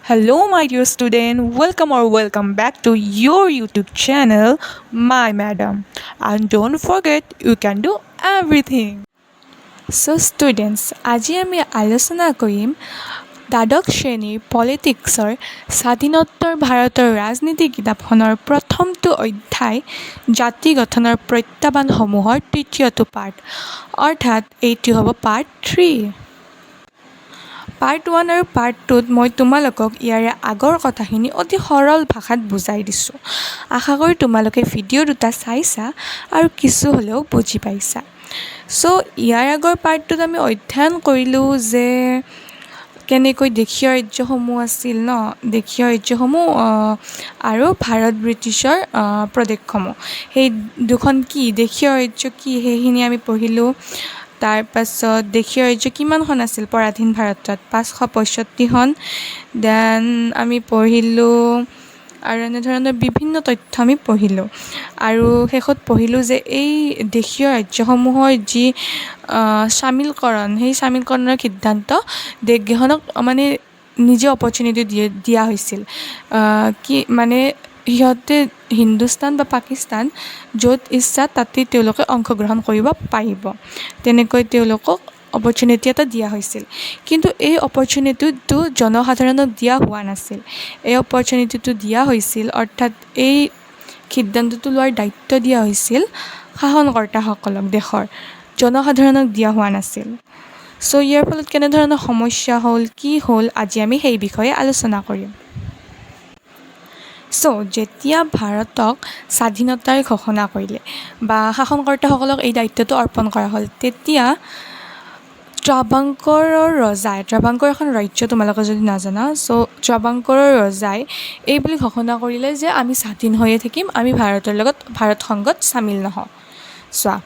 Hello, my dear student. Welcome back to your YouTube channel, My Madam. And don't forget, you can do everything. So, students, আজি আমি আলোচনা কৰিম দ্বাদশ শ্ৰেণীৰ পলিটিক্সৰ স্বাধীনোত্তৰ ভাৰতৰ ৰাজনীতি কিতাপখনৰ প্ৰথমটো অধ্যায় জাতি গঠনৰ প্ৰত্যাহ্বানসমূহৰ তৃতীয়টো পাৰ্ট, অৰ্থাৎ এইটো হ'ব পাৰ্ট 3। পাৰ্ট 1 আৰু পাৰ্ট 2ত মই তোমালোকক ইয়াৰে আগৰ কথাখিনি অতি সৰল ভাষাত বুজাই দিছোঁ। আশা কৰি তোমালোকে ভিডিঅ' দুটা চাইছা আৰু কিছু হ'লেও বুজি পাইছা। চ' ইয়াৰ আগৰ পাৰ্টটোত আমি অধ্যয়ন কৰিলোঁ যে কেনেকৈ দেশীয় ৰাজ্যসমূহ আছিল দেশীয় ৰাজ্যসমূহ আৰু ভাৰত ব্ৰিটিছৰ প্ৰদেশসমূহ, সেই দুখন কি দেশীয় ৰাজ্য কি সেইখিনি আমি পঢ়িলোঁ। তাৰপাছত দেশীয় ৰাজ্য কিমানখন আছিল পৰাধীন ভাৰতত? 565খন। দেন আমি পঢ়িলোঁ আৰু এনেধৰণৰ বিভিন্ন তথ্য আমি পঢ়িলোঁ আৰু শেষত পঢ়িলোঁ যে এই দেশীয় ৰাজ্যসমূহৰ যি চামিলকৰণ, সেই চামিলকৰণৰ সিদ্ধান্ত দেশকেইখনক মানে নিজে অপৰচুনিটি দিয়া হৈছিল। কি মানে সিহঁতে হিন্দুস্তান বা পাকিস্তান য'ত ইচ্ছা তাতেই তেওঁলোকে অংশগ্ৰহণ কৰিব পাৰিব, তেনেকৈ তেওঁলোকক অপৰচুনিটি এটা দিয়া হৈছিল। কিন্তু এই অপৰচুনিটিটো জনসাধাৰণক দিয়া হোৱা নাছিল। এই অপৰচুনিটিটো দিয়া হৈছিল, অৰ্থাৎ এই সিদ্ধান্তটো লোৱাৰ দায়িত্ব দিয়া হৈছিল শাসনকৰ্তাসকলক, দেশৰ জনসাধাৰণক দিয়া হোৱা নাছিল। চ' ইয়াৰ ফলত কেনেধৰণৰ সমস্যা হ'ল, কি হ'ল, আজি আমি সেই বিষয়ে আলোচনা কৰিম। চ' যেতিয়া ভাৰতক স্বাধীনতাৰ ঘোষণা কৰিলে বা শাসনকৰ্তাসকলক এই দায়িত্বটো অৰ্পণ কৰা হ'ল, তেতিয়া ট্ৰাভাংকৰৰ ৰজাই, ট্ৰাভাংকৰ এখন ৰাজ্য তোমালোকে যদি নাজানা, চ' ট্ৰাভাংকৰৰ ৰজাই এই বুলি ঘোষণা কৰিলে যে আমি স্বাধীন হৈয়ে থাকিম, আমি ভাৰতৰ লগত ভাৰত সংঘত চামিল নহওঁ। চোৱা,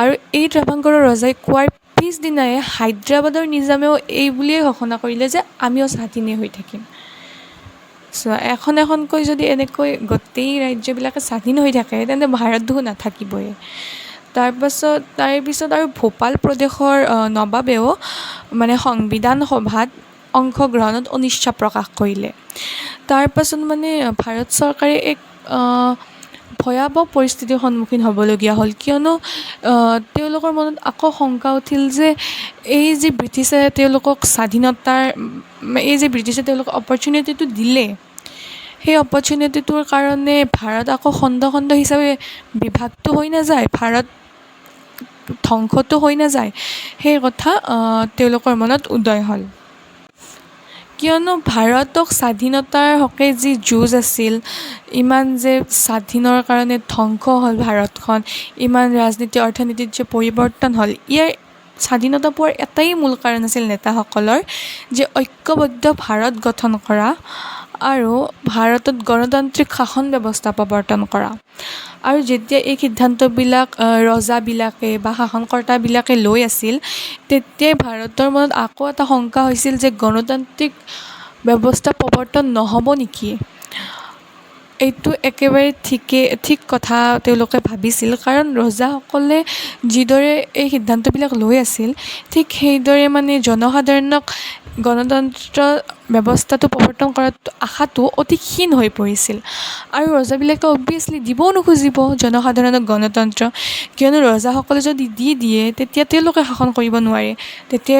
আৰু এই ট্ৰাভাংকৰৰ ৰজাই কোৱাৰ পিছদিনাই হায়দৰাবাদৰ নিজামেও এই বুলিয়েই ঘোষণা কৰিলে যে আমিও স্বাধীনেই হৈ থাকিম। চ' এখন এখনকৈ যদি এনেকৈ গোটেই ৰাজ্যবিলাকে স্বাধীন হৈ থাকে, তেন্তে ভাৰত দেখোন নাথাকিবই। তাৰে পিছত আৰু ভোপাল প্ৰদেশৰ নবাবেও মানে সংবিধান সভাত অংশগ্ৰহণত অনিচ্ছা প্ৰকাশ কৰিলে। তাৰপাছত মানে ভাৰত চৰকাৰে এক ভয়াৱহ পৰিস্থিতিৰ সন্মুখীন হ'বলগীয়া হ'ল, কিয়নো তেওঁলোকৰ মনত আকৌ শংকা উঠিল যে এই যে ব্ৰিটিছে তেওঁলোকক তেওঁলোকক অপৰচুনিটিটো দিলে, সেই অপৰচুনিটিটোৰ কাৰণে ভাৰত আকৌ খণ্ড খণ্ড হিচাপে বিভাগটো হৈ নাযায়, ভাৰত ধ্বংসটো হৈ নাযায়, সেই কথা তেওঁলোকৰ মনত উদয় হ'ল। কিয়নো ভাৰতক স্বাধীনতাৰ হকে যি যুঁজ আছিল, ইমান যে স্বাধীনৰ কাৰণে ধ্বংস হ'ল ভাৰতখন, ইমান ৰাজনীতি অৰ্থনীতিত যে পৰিৱৰ্তন হ'ল, ইয়াৰ স্বাধীনতা পোৱাৰ এটাই মূল কাৰণ আছিল নেতাসকলৰ যে ঐক্যবদ্ধ ভাৰত গঠন কৰা আৰু ভাৰতত গণতান্ত্ৰিক শাসন ব্যৱস্থা প্ৰৱৰ্তন কৰা। আৰু যেতিয়া এই সিদ্ধান্তবিলাক ৰজাবিলাকে বা শাসনকৰ্তাবিলাকে লৈ আছিল, তেতিয়াই ভাৰতৰ মনত আকৌ এটা শংকা হৈছিল যে গণতান্ত্ৰিক ব্যৱস্থা প্ৰৱৰ্তন নহ'ব নেকি। এইটো একেবাৰে ঠিক কথা তেওঁলোকে ভাবিছিল, কাৰণ ৰজাসকলে যিদৰে এই সিদ্ধান্তবিলাক লৈ আছিল, ঠিক সেইদৰে মানে জনসাধাৰণক গণতন্ত্ৰ ব্যৱস্থাটো প্ৰৱৰ্তন কৰাৰ আশাটো অতি ক্ষীণ হৈ পৰিছিল। আৰু ৰজাবিলাকে অবভিয়াছলি দিবও নোখুজিব জনসাধাৰণক গণতন্ত্ৰ, কিয়নো ৰজাসকলে যদি দি দিয়ে তেতিয়া তেওঁলোকে শাসন কৰিব নোৱাৰে, তেতিয়া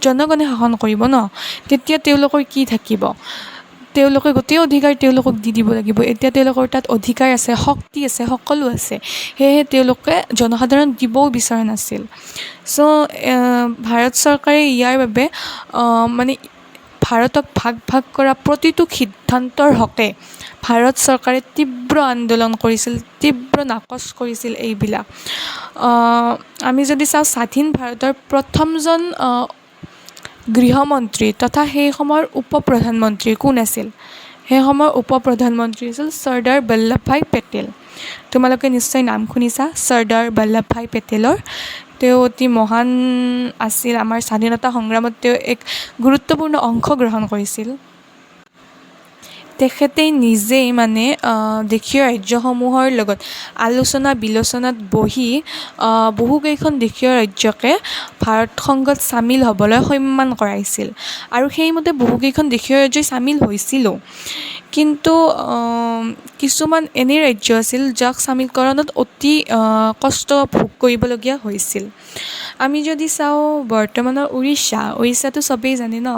জনগণে শাসন কৰিব তেতিয়া তেওঁলোকৰ কি থাকিব? তেওঁলোকে গোটেই অধিকাৰ তেওঁলোকক দি দিব লাগিব। এতিয়া তেওঁলোকৰ তাত অধিকাৰ আছে, শক্তি আছে, সকলো আছে, সেয়েহে তেওঁলোকে জনসাধাৰণক দিবও বিচৰা নাছিল। চ' ভাৰত চৰকাৰে ইয়াৰ বাবে মানে ভাৰতক ভাগ ভাগ কৰা প্ৰতিটো সিদ্ধান্তৰ হকে ভাৰত চৰকাৰে তীব্ৰ আন্দোলন কৰিছিল, তীব্ৰ নাকচ কৰিছিল এইবিলাক। আমি যদি চাওঁ, স্বাধীন ভাৰতৰ প্ৰথমজন গৃহমন্ত্ৰী তথা সেই সময়ৰ উপ প্ৰধানমন্ত্ৰী কোন আছিল? সেই সময়ৰ উপ প্ৰধানমন্ত্ৰী আছিল চৰ্দাৰ বল্লভভাই পেটেল। তোমালোকে নিশ্চয় নাম শুনিছা চৰ্দাৰ বল্লভভাই পেটেলৰ। তেওঁ অতি মহান আছিল, আমাৰ স্বাধীনতা সংগ্ৰামত তেওঁ এক গুৰুত্বপূৰ্ণ অংশ গ্ৰহণ কৰিছিল। তেখেতেই নিজেই মানে দেশীয় ৰাজ্যসমূহৰ লগত আলোচনা বিলোচনাত বহি বহুকেইখন দেশীয় ৰাজ্যকে ভাৰত সংঘত চামিল হ'বলৈ সন্মান কৰাইছিল আৰু সেইমতে বহুকেইখন দেশীয় ৰাজ্যই চামিল হৈছিলো। কিন্তু কিছুমান এনে ৰাজ্য আছিল যাক চামিলকৰণত অতি কষ্ট ভোগ কৰিবলগীয়া হৈছিল। আমি যদি চাওঁ বৰ্তমানৰ উৰিষ্যাটো চবেই জানে ন,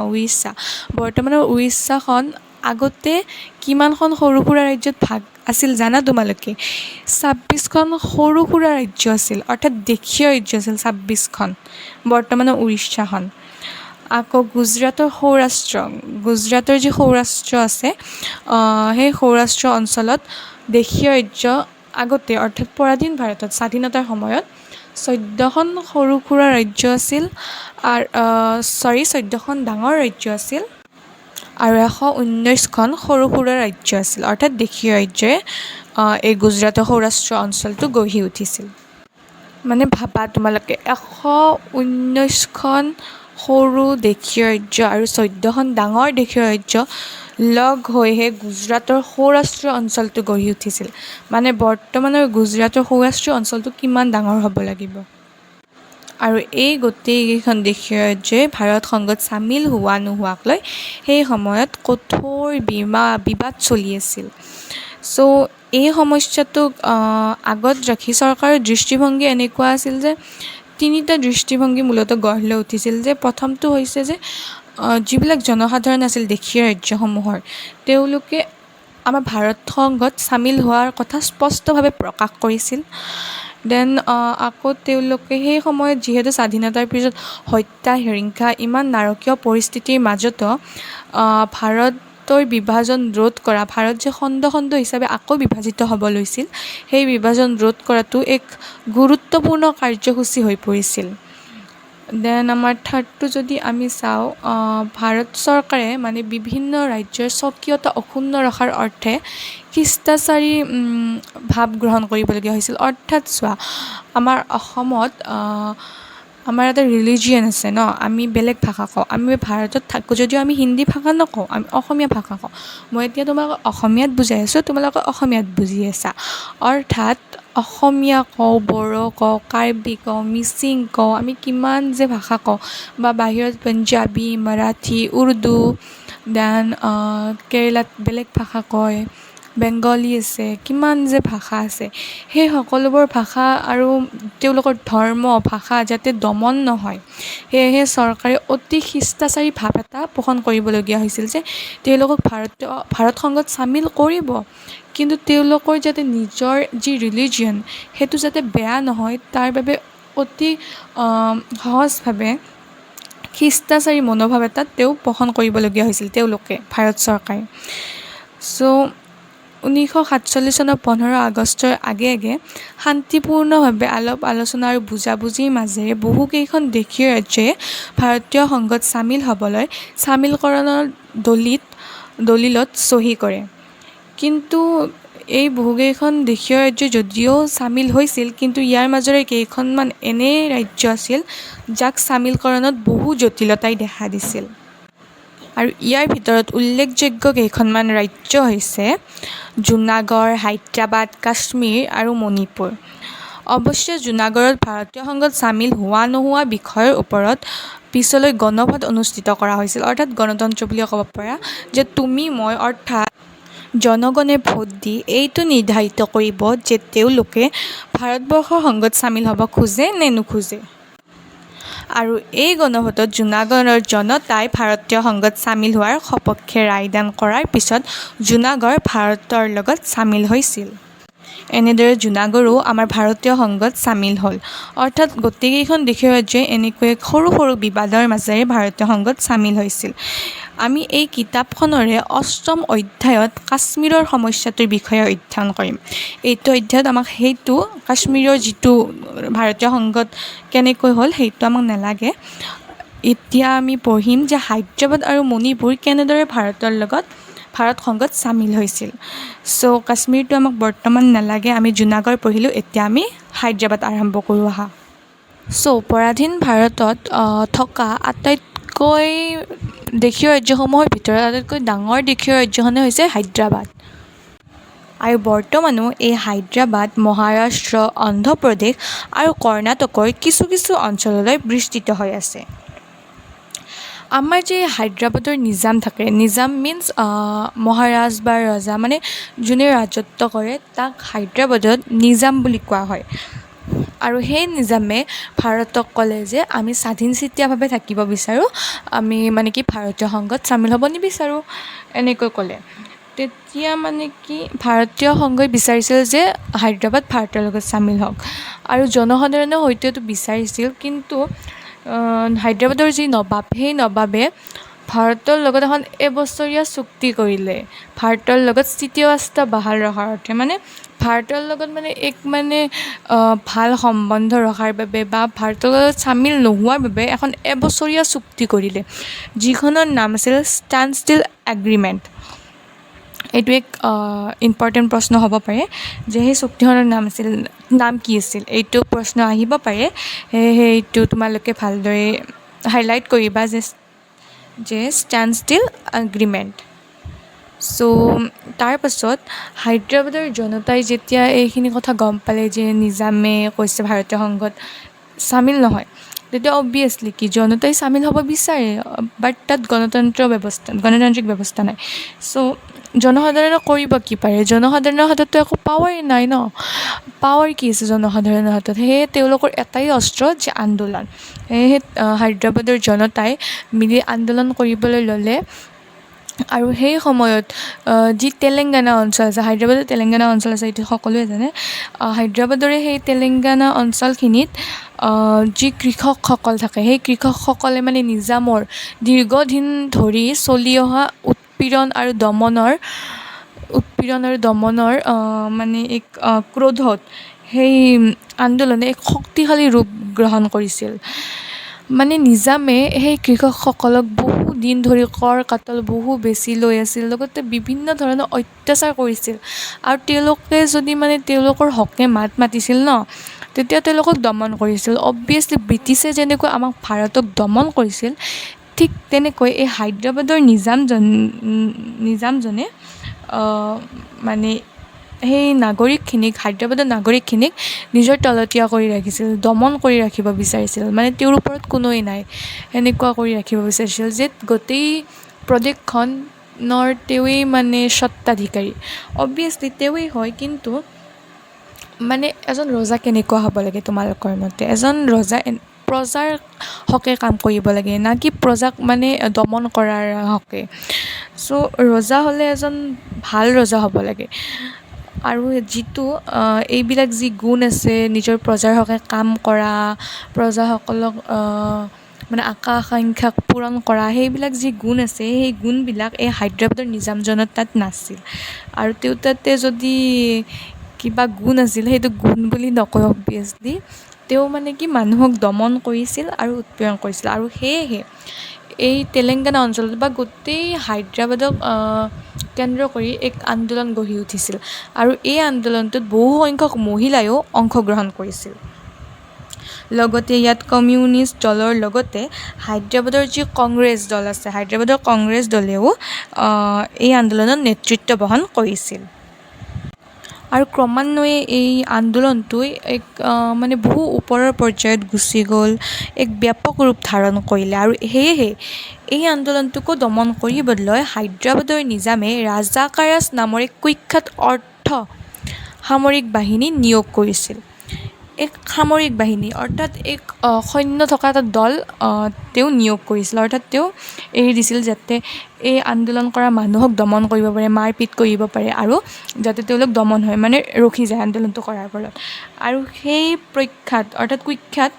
বৰ্তমানৰ উৰিষ্যাখন আগতে কিমানখন সৰু সুৰা ৰাজ্যত ভাগ আছিল জানা তোমালোকে? 26খন সৰু সুৰা ৰাজ্য আছিল, অৰ্থাৎ দেশীয় ৰাজ্য আছিল 26খন বৰ্তমানৰ উৰিষ্যাখন। আকৌ গুজৰাটৰ যি সৌৰাষ্ট্ৰ আছে, সেই সৌৰাষ্ট্ৰ অঞ্চলত দেশীয় ৰাজ্য আগতে অৰ্থাৎ পৰাধীন ভাৰতত স্বাধীনতাৰ সময়ত 14খন সৰু সুৰা ৰাজ্য আছিল, 14খন ডাঙৰ ৰাজ্য আছিল আৰু 119খন সৰু সুৰা ৰাজ্য আছিল, অৰ্থাৎ দেশীয় ৰাজ্যৰে এই গুজৰাটৰ সৌৰাষ্ট্ৰ অঞ্চলটো গঢ়ি উঠিছিল। মানে ভাবা তোমালোকে 119খন সৰু দেশীয় ৰাজ্য আৰু 14খন ডাঙৰ দেশীয় ৰাজ্য লগ হৈহে গুজৰাটৰ সৌৰাষ্ট্ৰীয় অঞ্চলটো গঢ়ি উঠিছিল। মানে বৰ্তমানৰ গুজৰাটৰ সৌৰাষ্ট্ৰীয় অঞ্চলটো কিমান ডাঙৰ হ'ব লাগিব। আৰু এই গোটেইকেইখন দেশীয় ৰাজ্যই ভাৰত সংঘত চামিল হোৱা নোহোৱাক লৈ সেই সময়ত কঠোৰ বিবাদ চলি আছিল। চ' এই সমস্যাটোক আগত ৰাখি চৰকাৰৰ দৃষ্টিভংগী এনেকুৱা আছিল যে তিনিটা দৃষ্টিভংগী মূলতঃ গঢ় লৈ উঠিছিল। যে প্ৰথমটো হৈছে যে যিবিলাক জনসাধাৰণ আছিল দেশীয় ৰাজ্যসমূহৰ, তেওঁলোকে আমাৰ ভাৰত সংঘত চামিল হোৱাৰ কথা স্পষ্টভাৱে প্ৰকাশ কৰিছিল। দেন আকৌ তেওঁলোকে সেই সময়ত যিহেতু স্বাধীনতাৰ পিছত হত্যা হিংসা ইমান নাৰকীয় পৰিস্থিতিৰ মাজতো ভাৰতৰ বিভাজন ৰোধ কৰা, ভাৰত যে খণ্ড খণ্ড হিচাপে আকৌ বিভাজিত হ'ব লৈছিল, সেই বিভাজন ৰোধ কৰাটো এক গুৰুত্বপূৰ্ণ কাৰ্যসূচী হৈ পৰিছিল। দেন আমাৰ থাৰ্ডটো যদি আমি চাওঁ, ভাৰত চৰকাৰে মানে বিভিন্ন ৰাজ্যৰ স্বকীয়তা অক্ষুণ্ণ ৰখাৰ অৰ্থে খিষ্টাচাৰী ভাৱ গ্ৰহণ কৰিবলগীয়া হৈছিল। অৰ্থাৎ চোৱা, আমাৰ অসমত আমাৰ এটা ৰিলিজিয়ন আছে ন, আমি বেলেগ ভাষা কওঁ, আমি ভাৰতত থাকোঁ যদিও আমি হিন্দী ভাষা নকওঁ, আমি অসমীয়া ভাষা কওঁ। মই এতিয়া তোমালোকক অসমীয়াত বুজাই আছোঁ, তোমালোকে অসমীয়াত বুজি আছা। অৰ্থাৎ অসমীয়া কওঁ, বড়ো কওঁ, কাৰ্বি কওঁ, মিচিং কওঁ, আমি কিমান যে ভাষা কওঁ, বা বাহিৰত পাঞ্জাবী, মাৰাঠী, উৰ্দু, দেন কেৰেলাত বেলেগ ভাষা কয়, বেংগলী আছে, কিমান যে ভাষা আছে। সেই সকলোবোৰ ভাষা আৰু তেওঁলোকৰ ধৰ্ম ভাষা যাতে দমন নহয়, সেয়েহে চৰকাৰে অতি খিষ্টাচাৰী ভাৱ এটা পোষণ কৰিবলগীয়া হৈছিল যে তেওঁলোকক ভাৰত সংঘত চামিল কৰিব, কিন্তু তেওঁলোকৰ যাতে নিজৰ যি ৰিলিজিয়ন সেইটো যাতে বেয়া নহয়, তাৰ বাবে অতি সহজভাৱে খিষ্টাচাৰী মনোভাৱ এটা পোষণ কৰিবলগীয়া হৈছিল তেওঁলোকে, ভাৰত চৰকাৰে। চ' 1947 চনৰ 15 আগষ্টৰ আগে শান্তিপূৰ্ণভাৱে আলাপ আলোচনা আৰু বুজাবুজিৰ মাজেৰে বহুকেইখন দেশীয় ৰাজ্যই ভাৰতীয় সংঘত চামিল হ'বলৈ চামিলকৰণৰ দলিলত চহী কৰে। কিন্তু এই বহুকেইখন দেশীয় ৰাজ্য যদিও চামিল হৈছিল, কিন্তু ইয়াৰ মাজৰে কেইখনমান এনে ৰাজ্য আছিল যাক চামিলকৰণত বহু জটিলতাই দেখা দিছিল। আৰু ইয়াৰ ভিতৰত উল্লেখযোগ্য কেইখনমান ৰাজ্য হৈছে জুনাগড়, হায়দৰাবাদ, কাশ্মীৰ আৰু মণিপুৰ। অৱশ্যে জুনাগড়ত ভাৰতীয় সংঘত চামিল হোৱা নোহোৱা বিষয়ৰ ওপৰত পিছলৈ গণভোট অনুষ্ঠিত কৰা হৈছিল। অৰ্থাৎ গণতন্ত্ৰ বুলি ক'ব পাৰা, যে তুমি মই অৰ্থাৎ জনগণে ভোট দি এইটো নিৰ্ধাৰিত কৰিব যে তেওঁলোকে ভাৰতবৰ্ষৰ সংঘত চামিল হ'ব খোজে নে নোখোজে। আৰু এই গণভোটত জুনাগড়ৰ জনতাই ভাৰতীয় সংঘত চামিল হোৱাৰ সপক্ষে ৰায়দান কৰাৰ পিছত জুনাগড় ভাৰতৰ লগত চামিল হৈছিল। এনেদৰে জুনাগড়ো আমাৰ ভাৰতীয় সংঘত চামিল হ'ল। অৰ্থাৎ গোটেইকেইখন দেশীয় ৰাজ্যই এনেকৈ সৰু সৰু বিবাদৰ মাজেৰে ভাৰতীয় সংঘত চামিল হৈছিল। আমি এই কিতাপখনৰে 8ম অধ্যায়ত কাশ্মীৰৰ সমস্যাটোৰ বিষয়ে অধ্যয়ন কৰিম। এইটো অধ্যায়ত আমাক সেইটো কাশ্মীৰৰ যিটো ভাৰতীয় সংঘত কেনেকৈ হ'ল সেইটো আমাক নালাগে। এতিয়া আমি পঢ়িম যে হায়দৰাবাদ আৰু মণিপুৰ কেনেদৰে ভাৰত সংঘত চামিল হৈছিল। চ' কাশ্মীৰটো আমাক বৰ্তমান নালাগে, আমি জুনাগড় পঢ়িলোঁ, এতিয়া আমি হায়দৰাবাদ আৰম্ভ কৰোঁ আহা। চ' পৰাধীন ভাৰতত থকা আটাইতকৈ দেশীয় ৰাজ্যসমূহৰ ভিতৰত আটাইতকৈ ডাঙৰ দেশীয় ৰাজ্যখনে হৈছে হায়দৰাবাদ। আৰু বৰ্তমানো এই হায়দৰাবাদ মহাৰাষ্ট্ৰ, অন্ধ্ৰপ্ৰদেশ আৰু কৰ্ণাটকৰ কিছু কিছু অঞ্চললৈ বিস্তৃত হৈ আছে। আমাৰ যে হায়দৰাবাদৰ নিজাম থাকে, নিজাম মিনছ মহাৰাজ বা ৰজা, মানে যোনে ৰাজত্ব কৰে তাক হায়দৰাবাদত নিজাম বুলি কোৱা হয়। আৰু সেই নিজামে ভাৰতক ক'লে যে আমি স্বাধীনচিতীয়াভাৱে থাকিব বিচাৰোঁ, আমি মানে কি ভাৰতীয় সংঘত চামিল হ'ব নিবিচাৰোঁ, এনেকৈ ক'লে। তেতিয়া মানে কি ভাৰতীয় সংঘই বিচাৰিছিল যে হায়দৰাবাদ ভাৰতৰ লগত চামিল হওক, আৰু জনসাধাৰণেও হয়তো এইটো বিচাৰিছিল। কিন্তু হায়দৰাবাদৰ যি নবাব, সেই নবাবে ভাৰতৰ লগত এখন এবছৰীয়া চুক্তি কৰিলে, ভাৰতৰ লগত স্থিতি অৱস্থা বাহাল ৰখাৰ অৰ্থে, মানে ভাৰতৰ লগত মানে এক মানে ভাল সম্বন্ধ ৰখাৰ বাবে বা ভাৰতৰ লগত চামিল নোহোৱাৰ বাবে এখন এবছৰীয়া চুক্তি কৰিলে, যিখনৰ নাম আছিল ষ্টেণ্ড ষ্টিল এগ্ৰিমেণ্ট। এইটো এক ইম্পৰ্টেণ্ট প্ৰশ্ন হ'ব পাৰে যে সেই চুক্তিখনৰ নাম কি আছিল, এইটো প্ৰশ্ন আহিব পাৰে। সেয়েহে এইটো তোমালোকে ভালদৰে হাইলাইট কৰিবা যে ষ্টেণ্ড ষ্টিল এগ্ৰিমেণ্ট। চ' তাৰপাছত হায়দৰাবাদৰ জনতাই যেতিয়া এইখিনি কথা গম পালে যে নিজামে কৈছে ভাৰতীয় সংঘত চামিল নহয়, তেতিয়া অবভিয়াছলি কি জনতাই চামিল হ'ব বিচাৰে, বাট তাত গণতান্ত্ৰিক ব্যৱস্থা নাই। চ' জনসাধাৰণে কৰিব কি পাৰে, জনসাধাৰণৰ হাতততো একো পাৱাৰেই নাই ন, পাৱাৰ কি আছে জনসাধাৰণৰ হাতত, সেয়ে তেওঁলোকৰ এটাই অস্ত্ৰ যে আন্দোলন। সেয়েহে হায়দৰাবাদৰ জনতাই মিলি আন্দোলন কৰিবলৈ ল'লে। আৰু সেই সময়ত যি তেলেংগানা অঞ্চল আছে, হায়দৰাবাদৰ তেলেংগানা অঞ্চল আছে, এইটো সকলোৱে জানে। হায়দৰাবাদৰে সেই তেলেংগানা অঞ্চলখিনিত যি কৃষকসকল থাকে, সেই কৃষকসকলে মানে নিজামৰ দীৰ্ঘদিন ধৰি চলি অহা উৎপীড়ন আৰু দমনৰ মানে এক ক্ৰোধত সেই আন্দোলনে এক শক্তিশালী ৰূপ গ্ৰহণ কৰিছিল। মানে নিজামে সেই কৃষকসকলক বহু দিন ধৰি কৰ কাটল বহু বেছি লৈ আছিল, লগতে বিভিন্ন ধৰণৰ অত্যাচাৰ কৰিছিল। আৰু তেওঁলোকে যদি মানে তেওঁলোকৰ হকে মাত মাতিছিল ন, তেতিয়া তেওঁলোকক দমন কৰিছিল। অবভিয়াছলি ব্ৰিটিছে যেনেকৈ আমাক ভাৰতক দমন কৰিছিল, ঠিক তেনেকৈ এই হায়দৰাবাদৰ নিজামজনে মানে সেই হায়দৰাবাদৰ নাগৰিকখিনিক নিজৰ তলতীয়া কৰি ৰাখিছিল, দমন কৰি ৰাখিব বিচাৰিছিল। মানে তেওঁৰ ওপৰত কোনোৱেই নাই এনেকুৱা কৰি ৰাখিব বিচাৰিছিল যে গোটেই প্ৰদেশখনৰ তেওঁৱেই মানে স্বত্বাধিকাৰী। অবভিয়াছলি তেওঁৱেই হয়, কিন্তু মানে এজন ৰজা কেনেকুৱা হ'ব লাগে তোমালোকৰ মতে? এজন ৰজা প্ৰজাৰ হকে কাম কৰিব লাগে, না কি প্ৰজাক মানে দমন কৰাৰ হকে। চ' ৰজা হ'লে এজন ভাল ৰজা হ'ব লাগে। আৰু যিটো এইবিলাক যি গুণ আছে, নিজৰ প্ৰজাৰ হকে কাম কৰা, প্ৰজাসকলক মানে আকাংক্ষা পূৰণ কৰা, সেইবিলাক যি গুণ আছে, সেই গুণবিলাক এই হায়দৰাবাদৰ নিজামজনৰ তাত নাছিল। আৰু তেওঁ তাতে যদি কিবা গুণ আছিল, সেইটো গুণ বুলি নকয় অবভিয়াছলি। তেওঁ মানে কি মানুহক দমন কৰিছিল আৰু উৎপীড়ন কৰিছিল। আৰু সেয়েহে এই তেলেংগানা অঞ্চলত বা গোটেই হায়দৰাবাদক কেন্দ্ৰ কৰি এক আন্দোলন গঢ়ি উঠিছিল। আৰু এই আন্দোলনটোত বহু সংখ্যক মহিলাইও অংশগ্ৰহণ কৰিছিল। লগতে ইয়াত কমিউনিষ্ট দলৰ লগতে হায়দৰাবাদৰ যি কংগ্ৰেছ দল আছে, হায়দৰাবাদৰ কংগ্ৰেছ দলেও এই আন্দোলনত নেতৃত্ব বহন কৰিছিল। আৰু ক্ৰমান্বয়ে এই আন্দোলনটোৱে এক মানে বহু ওপৰৰ পৰ্যায়ত গুচি গ'ল, এক ব্যাপক ৰূপ ধাৰণ কৰিলে। আৰু সেয়েহে এই আন্দোলনটোকো দমন কৰিবলৈ হায়দৰাবাদৰ নিজামে ৰাজাকাৰাছ নামৰ এক কুখ্যাত সামৰিক বাহিনী নিয়োগ কৰিছিল। এক সামৰিক বাহিনী অৰ্থাৎ এক সৈন্য থকা এটা দল তেওঁ নিয়োগ কৰিছিল। অৰ্থাৎ তেওঁ এৰি দিছিল যাতে এই আন্দোলন কৰা মানুহক দমন কৰিব পাৰে, মাৰপিট কৰিব পাৰে, আৰু যাতে তেওঁলোক দমন হয়, মানে ৰখি যায় আন্দোলনটো কৰাৰ ফলত। আৰু সেই কুখ্যাত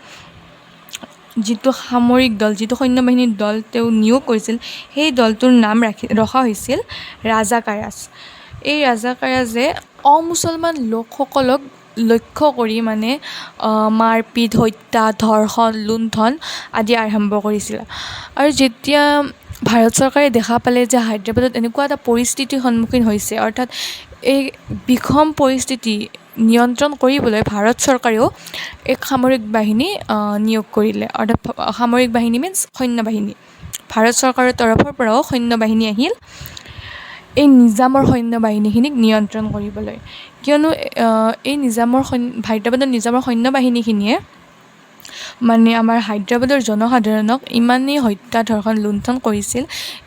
যিটো সামৰিক দল, যিটো সৈন্য বাহিনীৰ দল তেওঁ নিয়োগ কৰিছিল, সেই দলটোৰ নাম ৰখা হৈছিল ৰাজাকাৰাছ। এই ৰাজাকাৰাজে অমুছলমান লোকসকলক লক্ষ্য কৰি মানে মাৰপিট, হত্যা, ধৰ্ষণ, লুণ্ঠন আদি আৰম্ভ কৰিছিল। আৰু যেতিয়া ভাৰত চৰকাৰে দেখা পালে যে হায়দৰাবাদত এনেকুৱা এটা পৰিস্থিতিৰ সন্মুখীন হৈছে, অৰ্থাৎ এই বিষম পৰিস্থিতি নিয়ন্ত্ৰণ কৰিবলৈ ভাৰত চৰকাৰেও এক সামৰিক বাহিনী নিয়োগ কৰিলে। অৰ্থাৎ সামৰিক বাহিনী মিনছ সৈন্য বাহিনী, ভাৰত চৰকাৰৰ তৰফৰ পৰাও সৈন্যবাহিনী আহিল এই নিজামৰ সৈন্যবাহিনীখিনিক নিয়ন্ত্ৰণ কৰিবলৈ। কিয়নো এই হায়দৰাবাদৰ নিজামৰ সৈন্যবাহিনীখিনিয়ে মানে আমাৰ হায়দৰাবাদৰ জনসাধাৰণক ইমানেই হত্যা ধৰ্ষণ লুণ্ঠন কৰিছিল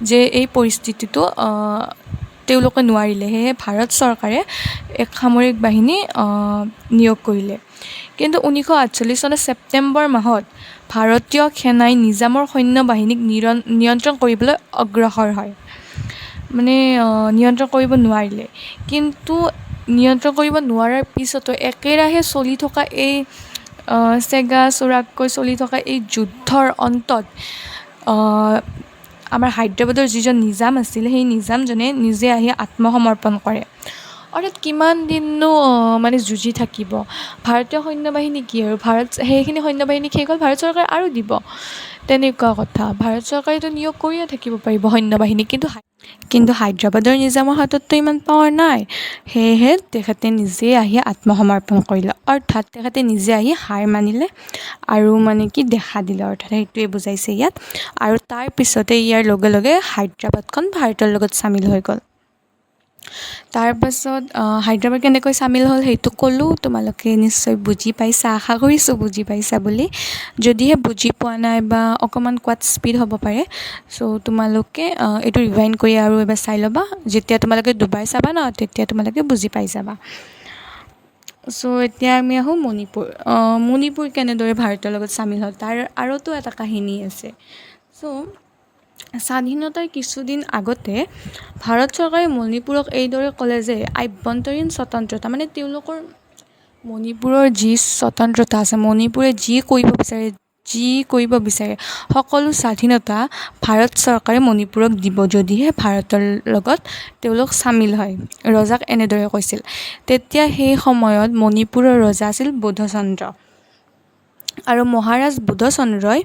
যে এই পৰিস্থিতিটো তেওঁলোকে নোৱাৰিলে। সেয়েহে ভাৰত চৰকাৰে এক সামৰিক বাহিনী নিয়োগ কৰিলে। কিন্তু 1948 চনৰ ছেপ্টেম্বৰ মাহত ভাৰতীয় সেনাই নিজামৰ সৈন্যবাহিনীক নিয়ন্ত্ৰণ কৰিবলৈ অগ্ৰসৰ হয়, মানে নিয়ন্ত্ৰণ কৰিব নোৱাৰিলে। কিন্তু নিয়ন্ত্ৰণ কৰিব নোৱাৰাৰ পিছতো একেৰাহে চলি থকা এই চেগা চোৰাকৈ চলি থকা এই যুদ্ধৰ অন্তত আমাৰ হায়দৰাবাদৰ যিজন নিজাম আছিল সেই নিজামজনে নিজে আহি আত্মসমৰ্পণ কৰে। অৰ্থাৎ কিমান দিননো মানে যুঁজি থাকিব ভাৰতীয় সৈন্যবাহিনী? কি আৰু সেইখিনি সৈন্যবাহিনী শেষ হ'ল, ভাৰত চৰকাৰে আৰু দিব, তেনেকুৱা কথা। ভাৰত চৰকাৰেতো নিয়োগ কৰিয়ে থাকিব পাৰিব সৈন্যবাহিনী, কিন্তু হায়দৰাবাদৰ নিজামৰ হাতততো ইমান পাৱাৰ নাই। সেয়েহে তেখেতে নিজে আহি আত্মসমৰ্পণ কৰিলে, অৰ্থাৎ তেখেতে নিজে আহি হাৰ মানিলে আৰু মানে কি দেখা দিলে, অৰ্থাৎ সেইটোৱে বুজাইছে ইয়াত। আৰু তাৰ পিছতে ইয়াৰ লগে লগে হায়দৰাবাদখন ভাৰতৰ লগত চামিল হৈ গ'ল। তাৰপাছত হায়দৰাবাদ কেনেকৈ চামিল হ'ল সেইটো ক'লোঁ, তোমালোকে নিশ্চয় বুজি পাইছা, আশা কৰিছোঁ বুজি পাইছা বুলি। যদিহে বুজি পোৱা নাই বা অকণমান কোৱাত স্পীড হ'ব পাৰে, চ' তোমালোকে এইটো ৰিভাইণ্ড কৰি আৰু এবাৰ চাই ল'বা। যেতিয়া তোমালোকে দুবাৰ চাবা ন, তেতিয়া তোমালোকে বুজি পাই যাবা। চ' এতিয়া আমি আহোঁ মণিপুৰ কেনেদৰে ভাৰতৰ লগত চামিল হ'ল তাৰ আৰুতো এটা কাহিনী আছে। চ' স্বাধীনতাৰ কিছুদিন আগতে ভাৰত চৰকাৰে মণিপুৰক এইদৰে ক'লে যে আভ্যন্তৰীণ স্বতন্ত্ৰতা, মানে তেওঁলোকৰ মণিপুৰৰ যি স্বতন্ত্ৰতা আছে, মণিপুৰে যি কৰিব বিচাৰে সকলো স্বাধীনতা ভাৰত চৰকাৰে মণিপুৰক দিব, যদিহে ভাৰতৰ লগত তেওঁলোক চামিল হয়। ৰজাক এনেদৰে কৈছিল। তেতিয়া সেই সময়ত মণিপুৰৰ ৰজা আছিল বোধচন্দ্ৰ, আৰু মহাৰাজ বোধচন্দ্ৰই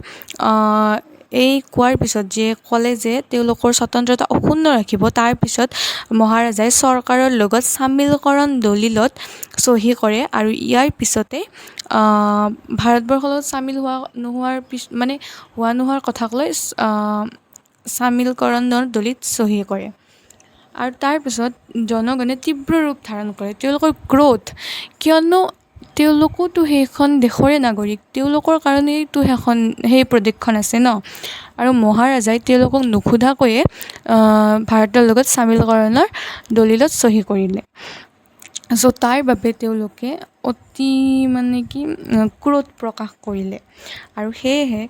এই কোৱাৰ পিছত ক'লে যে তেওঁলোকৰ স্বতন্ত্ৰতা অক্ষুণ্ণ ৰাখিব, তাৰপিছত মহাৰাজাই চৰকাৰৰ লগত চামিলকৰণ দলিলত চহী কৰে। আৰু ইয়াৰ পিছতে ভাৰতবৰ্ষৰ লগত চামিল নোহোৱাৰ কথাক লৈ চামিলকৰণৰ দলিত চহী কৰে। আৰু তাৰপিছত জনগণে তীব্ৰ ৰূপ ধাৰণ কৰে, তেওঁলোকৰ ক্ৰোধ, কিয়নো তেওঁলোকোতো সেইখন দেশৰে নাগৰিক, তেওঁলোকৰ কাৰণেইতো সেই প্ৰদেশখন আছে ন। আৰু মহাৰাজাই তেওঁলোকক নোসোধাকৈয়ে ভাৰতৰ লগত চামিলকৰণৰ দলিলত চহী কৰিলে। চ' তাৰ বাবে তেওঁলোকে অতি ক্ৰোধ প্ৰকাশ কৰিলে। আৰু সেয়েহে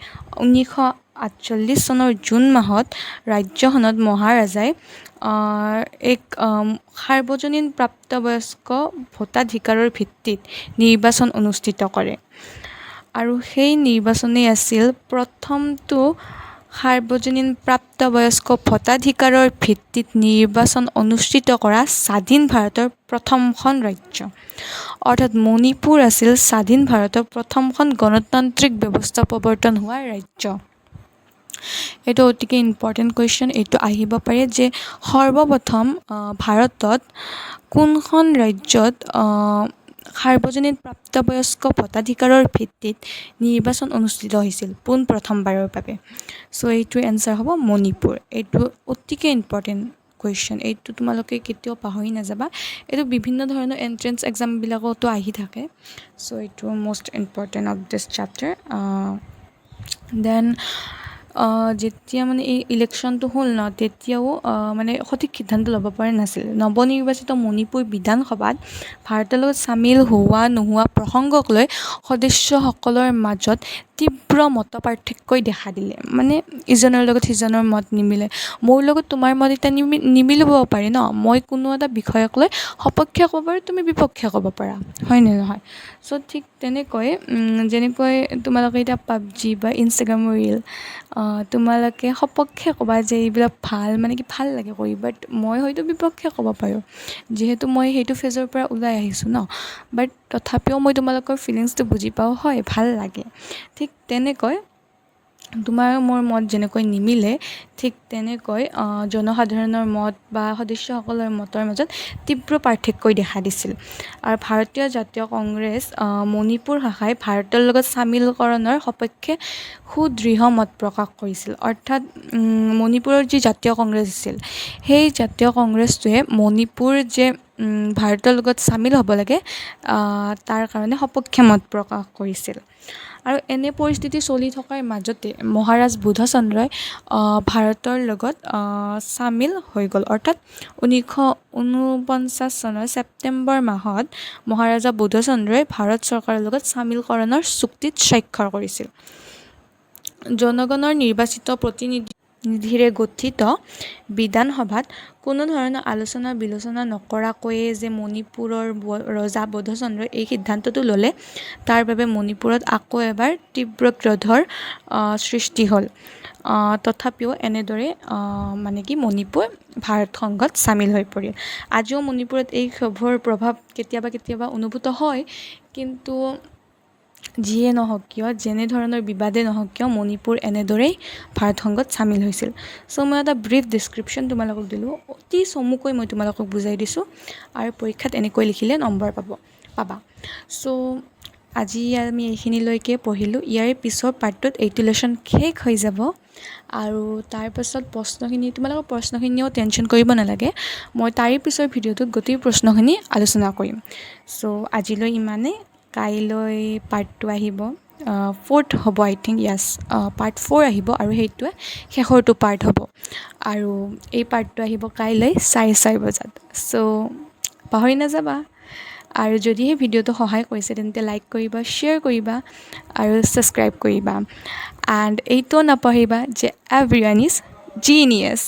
1948 চনৰ জুন মাহত ৰাজ্যখনত মহাৰাজাই এক সাৰ্বজনীন প্ৰাপ্তবয়স্ক ভোটাধিকাৰৰ ভিত্তিত নিৰ্বাচন অনুষ্ঠিত কৰে। আৰু সেই নিৰ্বাচনেই আছিল প্ৰথমটো সাৰ্বজনীন প্ৰাপ্তবয়স্ক ভোটাধিকাৰৰ ভিত্তিত নিৰ্বাচন অনুষ্ঠিত কৰা স্বাধীন ভাৰতৰ প্ৰথমখন ৰাজ্য। অৰ্থাৎ মণিপুৰ আছিল স্বাধীন ভাৰতৰ প্ৰথমখন গণতান্ত্ৰিক ব্যৱস্থা প্ৰৱৰ্তন হোৱা ৰাজ্য। এইটো অতিকে ইম্পৰ্টেণ্ট কুৱেশ্যন, এইটো আহিব পাৰে যে সৰ্বপ্ৰথম ভাৰতত কোনখন ৰাজ্যত সাৰ্বজনীন প্ৰাপ্তবয়স্ক ভোটাধিকাৰৰ ভিত্তিত নিৰ্বাচন অনুষ্ঠিত হৈছিল পোনপ্ৰথমবাৰৰ বাবে। চ' এইটোৰ এনচাৰ হ'ব মণিপুৰ। এইটো অতিকে ইম্পৰ্টেণ্ট কুৱেশ্যন, এইটো তোমালোকে কেতিয়াও পাহৰি নাযাবা। এইটো বিভিন্ন ধৰণৰ এণ্ট্ৰেঞ্চ এক্সামবিলাকতো আহি থাকে। চ' এইটো most important of this chapter. Then যেতিয়া এই ইলেকশ্যনটো হ'ল ন, তেতিয়াও সঠিক সিদ্ধান্ত ল'ব পৰা নাছিল। নৱনিৰ্বাচিত মণিপুৰ বিধানসভাত ভাৰতৰ লগত চামিল হোৱা নোহোৱা প্ৰসংগক লৈ সদস্যসকলৰ মাজত তীব্ৰ মত পাৰ্থক্যই দেখা দিলে। ইজনৰ লগত সিজনৰ মত নিমিলে। মোৰ লগত তোমাৰ মত এতিয়া নিমিলিব পাৰে ন, মই কোনো এটা বিষয়ক লৈ সপক্ষে ক'ব পাৰোঁ, তুমি বিপক্ষে ক'ব পাৰা, হয়নে নহয়? চ' ঠিক যেনেকৈ তোমালোকে এতিয়া পাবজি বা ইনষ্টাগ্ৰামৰ ৰীল, তোমালোকে সপক্ষে ক'বা যে এইবিলাক ভাল লাগে কৰি, বাট মই হয়তো বিপক্ষে ক'ব পাৰোঁ, যিহেতু মই সেইটো ফেজৰ পৰা ওলাই আহিছোঁ ন। বাট তথাপিও মই তোমালোকৰ ফিলিংছটো বুজি পাওঁ, হয় ভাল লাগে। ঠিক তেনেকৈ তোমাৰ মোৰ মত যেনেকৈ নিমিলে ঠিক তেনেকৈ জনসাধাৰণৰ মত বা সদস্যসকলৰ মতৰ মাজত তীব্ৰ পাৰ্থক্য দেখা দিছিল আৰু ভাৰতীয় জাতীয় কংগ্ৰেছ মণিপুৰ ভাষাই ভাৰতৰ লগত চামিলকৰণৰ সপক্ষে সুদৃঢ় মত প্ৰকাশ কৰিছিল অৰ্থাৎ মণিপুৰৰ যি জাতীয় কংগ্ৰেছ আছিল সেই জাতীয় কংগ্ৰেছটোৱে মণিপুৰ যে ভাৰতৰ লগত চামিল হ'ব লাগে তাৰ কাৰণে সপক্ষে মত প্ৰকাশ কৰিছিল আৰু এনে পৰিস্থিতি চলি থকাৰ মাজতে মহাৰাজ বুধচন্দ্ৰই ভাৰতৰ লগত চামিল হৈ গ'ল অৰ্থাৎ 1949 চনৰ ছেপ্টেম্বৰ মাহত মহাৰাজা বুধচন্দ্ৰই ভাৰত চৰকাৰৰ লগত চামিলকৰণৰ চুক্তিত স্বাক্ষৰ কৰিছিল জনগণৰ নিৰ্বাচিত প্ৰতিনিধিৰে গঠিত বিধানসভাত কোনো ধৰণৰ আলোচনা বিলোচনা নকৰাকৈয়ে যে মণিপুৰৰ ৰজা বুধচন্দ্ৰই এই সিদ্ধান্তটো ল'লে তাৰ বাবে মণিপুৰত আকৌ এবাৰ তীব্ৰ ক্ৰোধৰ সৃষ্টি হ'ল তথাপিও এনেদৰে মানে কি মণিপুৰ ভাৰত সংঘত চামিল হৈ পৰিল আজিও মণিপুৰত এই ক্ষোভৰ প্ৰভাৱ কেতিয়াবা অনুভূত হয় কিন্তু যিয়ে নহওক কিয় যেনেধৰণৰ বিবাদে নহওক কিয় মণিপুৰ এনেদৰেই ভাৰত সংঘত চামিল হৈছিল চ' মই এটা ব্ৰিফ ডেছক্ৰিপশ্যন তোমালোকক দিলোঁ অতি চমুকৈ মই তোমালোকক বুজাই দিছোঁ আৰু পৰীক্ষাত এনেকৈ লিখিলে নম্বৰ পাবা চ' আজি আমি এইখিনিলৈকে পঢ়িলোঁ ইয়াৰ পিছৰ পাৰ্টটোত এইটো লেশ্যন শেষ হৈ যাব আৰু তাৰপাছত তোমালোকৰ প্ৰশ্নখিনিও টেনশ্যন কৰিব নালাগে মই তাৰে পিছৰ ভিডিঅ'টোত গোটেই প্ৰশ্নখিনি আলোচনা কৰিম চ' আজিলৈ ইমানেই কাইলৈ পাৰ্ট 2 আহিব 4th হ'ব আই থিংক য়েছ পাৰ্ট 4 আহিব আৰু সেইটোৱে শেষৰটো পাৰ্ট হ'ব আৰু এই পাৰ্টটো আহিব কাইলৈ 4:30 বজাত চ' পাহৰি নাযাবা আৰু যদিহে ভিডিঅ'টো সহায় কৰিছে তেন্তে লাইক কৰিবা শ্বেয়াৰ কৰিবা আৰু ছাবস্ক্ৰাইব কৰিবা এণ্ড এইটোও নাপাহৰিবা যে এভৰিৱান ইজ জিনিয়াছ